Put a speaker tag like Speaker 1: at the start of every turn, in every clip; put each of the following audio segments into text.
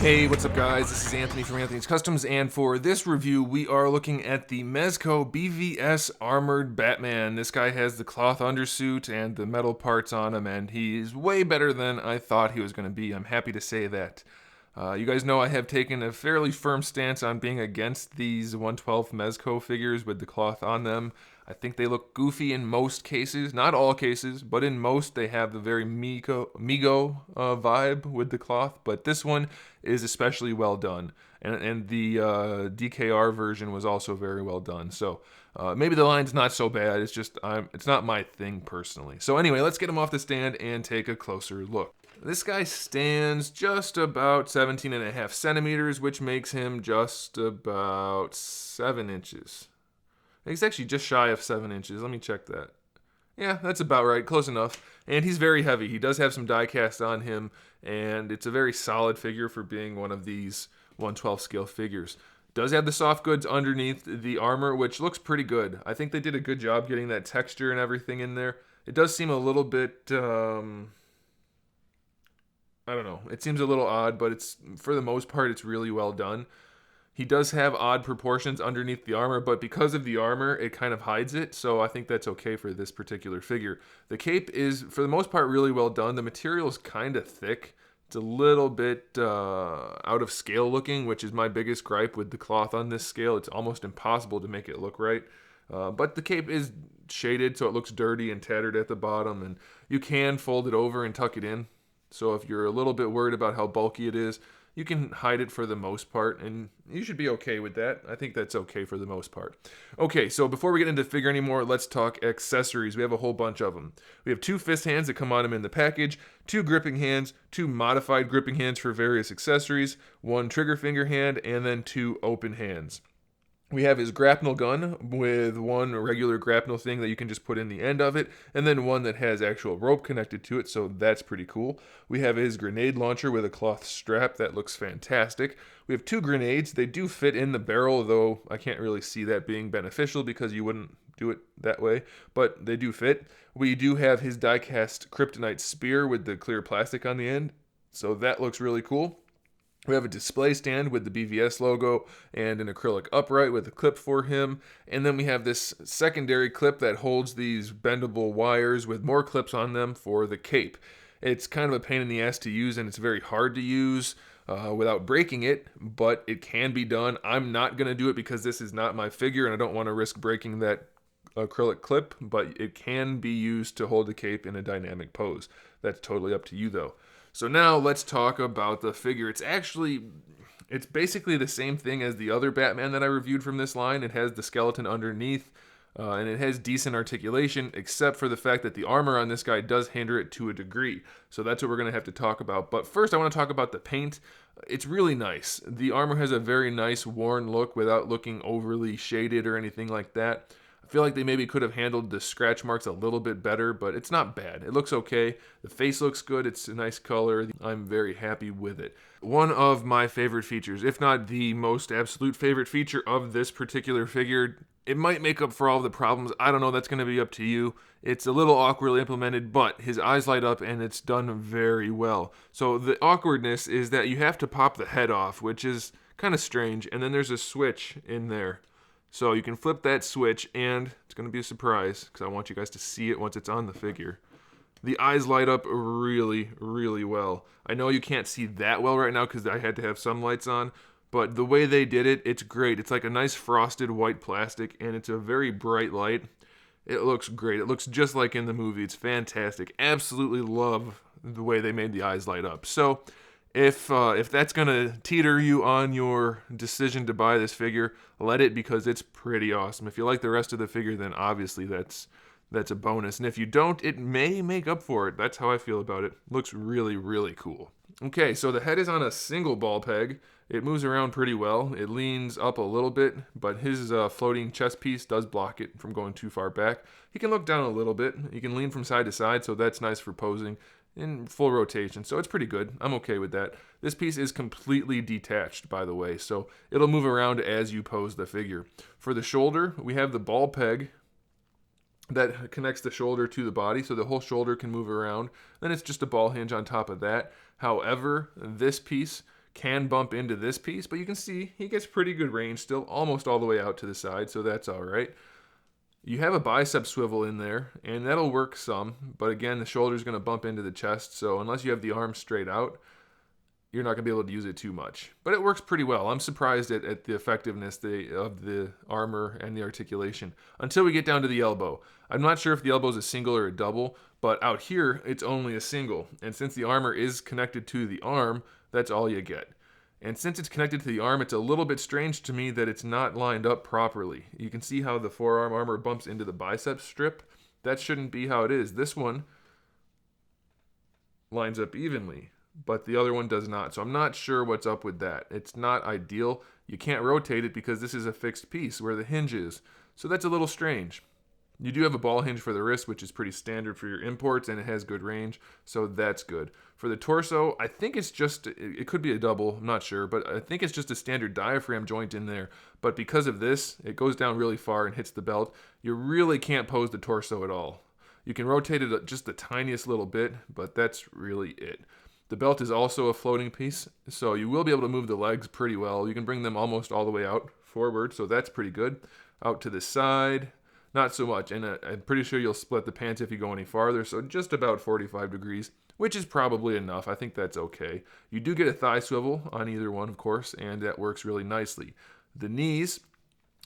Speaker 1: Hey, what's up guys? This is Anthony from Anthony's Customs, and for this review, we are looking at the Mezco BVS Armored Batman. This guy has the cloth undersuit and the metal parts on him, and he's way better than I thought he was going to be. I'm happy to say that. You guys know I have taken a fairly firm stance on being against these 1/12 Mezco figures with the cloth on them. I think they look goofy in most cases, not all cases, but in most they have the very Mego vibe with the cloth, but this one is especially well done. And the DKR version was also very well done. So maybe the line's not so bad, it's just it's not my thing personally. So anyway, let's get him off the stand and take a closer look. This guy stands just about 17.5 centimeters, which makes him just about 7 inches. He's actually just shy of 7 inches. Let me check that. Yeah, that's about right. Close enough. And he's very heavy. He does have some die cast on him, and it's a very solid figure for being one of these 1/12 scale figures. Does have the soft goods underneath the armor, which looks pretty good. I think they did a good job getting that texture and everything in there. It does seem a little bit, I don't know. It seems a little odd, but it's for the most part, it's really well done. He does have odd proportions underneath the armor, but because of the armor, it kind of hides it, so I think that's okay for this particular figure. The cape is, for the most part, really well done. The material is kind of thick. It's a little bit out of scale looking, which is my biggest gripe with the cloth on this scale. It's almost impossible to make it look right. But the cape is shaded, so it looks dirty and tattered at the bottom, and you can fold it over and tuck it in. So if you're a little bit worried about how bulky it is, you can hide it for the most part, and you should be okay with that. I think that's okay for the most part. Okay, so before we get into the figure anymore, let's talk accessories. We have a whole bunch of them. We have 2 fist hands that come on him in the package, 2 gripping hands, 2 modified gripping hands for various accessories, 1 trigger finger hand, and then 2 open hands. We have his grapnel gun with 1 regular grapnel thing that you can just put in the end of it, and then 1 that has actual rope connected to it, so that's pretty cool. We have his grenade launcher with a cloth strap. That looks fantastic. We have 2 grenades. They do fit in the barrel, though I can't really see that being beneficial because you wouldn't do it that way, but they do fit. We do have his die-cast kryptonite spear with the clear plastic on the end, so that looks really cool. We have a display stand with the BVS logo and an acrylic upright with a clip for him. And then we have this secondary clip that holds these bendable wires with more clips on them for the cape. It's kind of a pain in the ass to use, and it's very hard to use without breaking it, but it can be done. I'm not going to do it because this is not my figure and I don't want to risk breaking that acrylic clip, but it can be used to hold the cape in a dynamic pose. That's totally up to you though. So now let's talk about the figure. It's basically the same thing as the other Batman that I reviewed from this line. It has the skeleton underneath, and it has decent articulation, except for the fact that the armor on this guy does hinder it to a degree. So that's what we're going to have to talk about. But first I want to talk about the paint. It's really nice. The armor has a very nice worn look without looking overly shaded or anything like that. I feel like they maybe could have handled the scratch marks a little bit better, but it's not bad. It looks okay. The face looks good. It's a nice color. I'm very happy with it. One of my favorite features, if not the most absolute favorite feature of this particular figure, it might make up for all the problems. I don't know. That's going to be up to you. It's a little awkwardly implemented, but his eyes light up and it's done very well. So the awkwardness is that you have to pop the head off, which is kind of strange, and then there's a switch in there. So you can flip that switch, and it's going to be a surprise because I want you guys to see it once it's on the figure. The eyes light up really, really well. I know you can't see that well right now because I had to have some lights on, but the way they did it, it's great. It's like a nice frosted white plastic, and it's a very bright light. It looks great. It looks just like in the movie. It's fantastic. Absolutely love the way they made the eyes light up. So if that's going to teeter you on your decision to buy this figure, let it, because it's pretty awesome. If you like the rest of the figure, then obviously that's a bonus. And if you don't, it may make up for it. That's how I feel about it. Looks really, really cool. Okay, so the head is on a single ball peg. It moves around pretty well. It leans up a little bit, but his floating chest piece does block it from going too far back. He can look down a little bit. He can lean from side to side, so that's nice for posing in full rotation, so it's pretty good. I'm okay with that. This piece is completely detached, by the way, so it'll move around as you pose the figure. For the shoulder, we have the ball peg that connects the shoulder to the body, so the whole shoulder can move around. Then it's just a ball hinge on top of that. However, this piece can bump into this piece, but you can see he gets pretty good range still, almost all the way out to the side, so that's all right. You have a bicep swivel in there, and that'll work some, but again, the shoulder's going to bump into the chest, so unless you have the arm straight out, you're not going to be able to use it too much. But it works pretty well. I'm surprised at the effectiveness of the armor and the articulation until we get down to the elbow. I'm not sure if the elbow is a single or a double, but out here, it's only a single. And since the armor is connected to the arm, that's all you get. And since it's connected to the arm, it's a little bit strange to me that it's not lined up properly. You can see how the forearm armor bumps into the bicep strip. That shouldn't be how it is. This one lines up evenly, but the other one does not. So I'm not sure what's up with that. It's not ideal. You can't rotate it because this is a fixed piece where the hinge is. So that's a little strange. You do have a ball hinge for the wrist, which is pretty standard for your imports, and it has good range, so that's good. For the torso, I think it's just, it could be a double, I'm not sure, but I think it's just a standard diaphragm joint in there. But because of this, it goes down really far and hits the belt. You really can't pose the torso at all. You can rotate it just the tiniest little bit, but that's really it. The belt is also a floating piece, so you will be able to move the legs pretty well. You can bring them almost all the way out forward, so that's pretty good. Out to the side, not so much, and I'm pretty sure you'll split the pants if you go any farther, so just about 45 degrees, which is probably enough. I think that's okay. You do get a thigh swivel on either one, of course, and that works really nicely. The knees,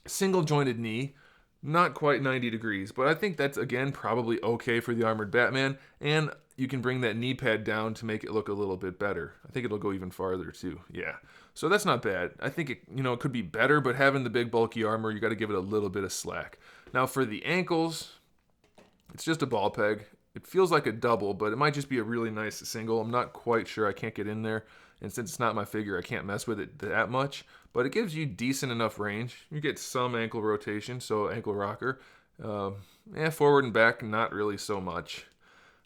Speaker 1: single jointed knee, not quite 90 degrees, but I think that's, again, probably okay for the Armored Batman, and you can bring that knee pad down to make it look a little bit better. I think it'll go even farther, too. Yeah. So that's not bad. I think it could be better, but having the big bulky armor, you got to give it a little bit of slack. Now for the ankles, it's just a ball peg. It feels like a double, but it might just be a really nice single. I'm not quite sure. I can't get in there. And since it's not my figure, I can't mess with it that much. But it gives you decent enough range. You get some ankle rotation, so ankle rocker. Forward and back, not really so much.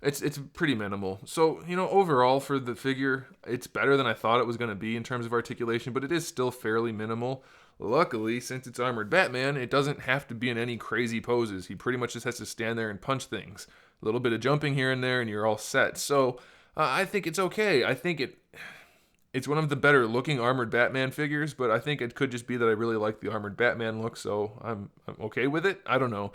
Speaker 1: It's pretty minimal. So, overall for the figure, it's better than I thought it was going to be in terms of articulation, but it is still fairly minimal. Luckily, since it's Armored Batman, it doesn't have to be in any crazy poses. He pretty much just has to stand there and punch things. A little bit of jumping here and there, and you're all set. So, I think it's okay. I think it's one of the better looking Armored Batman figures, but I think it could just be that I really like the Armored Batman look, so I'm okay with it. I don't know.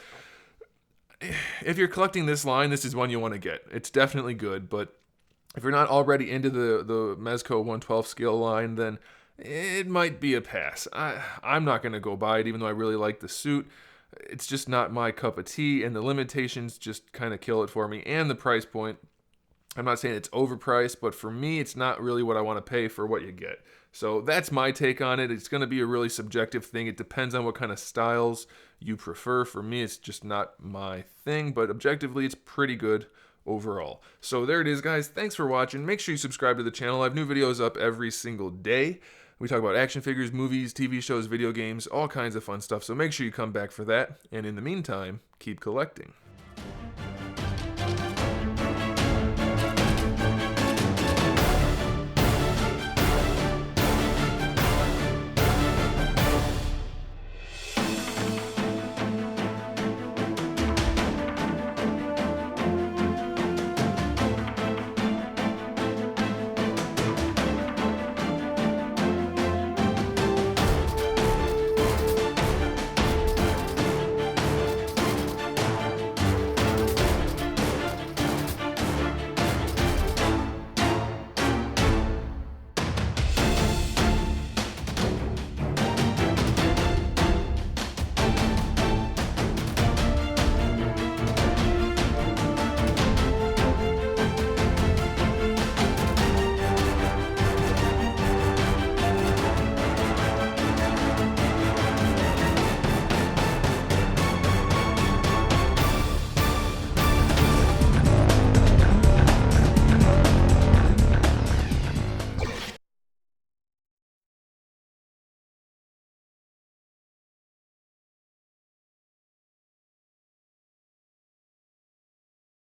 Speaker 1: If you're collecting this line, this is one you want to get. It's definitely good, but if you're not already into the Mezco 1/12 scale line, then it might be a pass. I'm not going to go buy it, even though I really like the suit. It's just not my cup of tea, and the limitations just kind of kill it for me, and the price point. I'm not saying it's overpriced, but for me, it's not really what I want to pay for what you get. So that's my take on it. It's going to be a really subjective thing. It depends on what kind of styles you prefer. For me, it's just not my thing, but objectively, it's pretty good overall. So there it is, guys. Thanks for watching. Make sure you subscribe to the channel. I have new videos up every single day. We talk about action figures, movies, TV shows, video games, all kinds of fun stuff. So make sure you come back for that. And in the meantime, keep collecting.